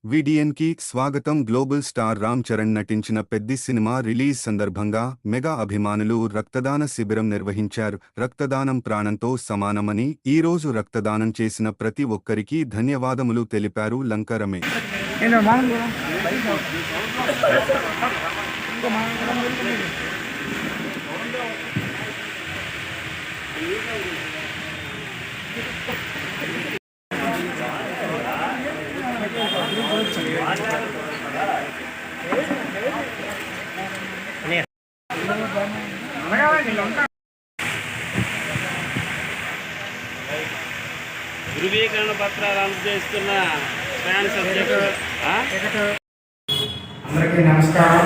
విడిఎన్ కి స్వాగతం. Global star Ram Charan నటించిన పెద్ది సినిమా రిలీజ్ సందర్భంగా మెగా అభిమానులు రక్తదాన శిబిరం నిర్వహించారు. రక్తదానం ప్రాణంతో సమానమని, ఈ రోజు రక్తదానం చేసిన ప్రతి ఒక్కరికి ధన్యవాదములు తెలిపారు లంక రమేష్. ధృవీకరణ పత్రాలు అందజేస్తున్న ఫ్యాన్స్ అందరికీ నమస్కారం.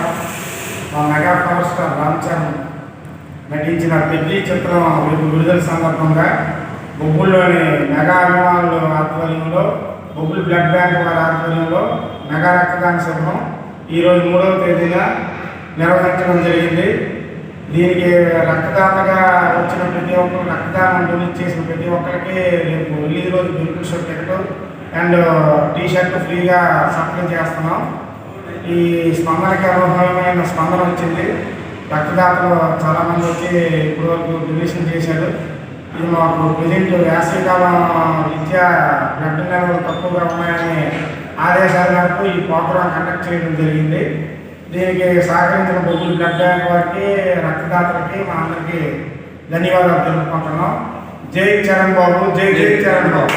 మా mega power star Ram Charan నటించిన పెద్ది చిత్రం విడుదల సందర్భంగా బొబ్బుల్లోని మెగా అభిమానుల ఆధ్వర్యంలో, బొబ్బుల్ బ్లడ్ బ్యాంక్ వారి ఆధ్వర్యంలో మెగా రక్తదాన శిబిరం ఈరోజు 3వ తేదీన నిర్వహించడం జరిగింది. దీనికి రక్తదాతగా వచ్చిన ప్రతి ఒక్కరు, రక్తదానం డొనేట్ చేసిన ప్రతి ఒక్కరికి రేపు రిలీజ్ రోజు benefit show ticket and t shirt ఫ్రీగా సప్లై చేస్తున్నాం. ఈ స్పందనకి అనూహ్యమైన స్పందన వచ్చింది. రక్తదాతలు చాలామంది వచ్చి ఇప్పటి వరకు డొనేషన్ చేశారు. ఇది మాకు ప్రజెంట్ వేసవికాలం రీత్యా బ్లడ్ లెవెల్ తక్కువగా ఉన్నాయని ఆదేశాల మేరకు ఈ ప్రోగ్రాం కండక్ట్ చేయడం జరిగింది. దీనికి సహకరించిన బొబ్బుల్ బ్లడ్ బ్యాంక్ వారికి, రక్తదాతలకి మా అందరికీ ధన్యవాదాలు తెలుపుకుంటున్నాం. జై చరణ్ బాబు, జై జై చరణ్ బాబు.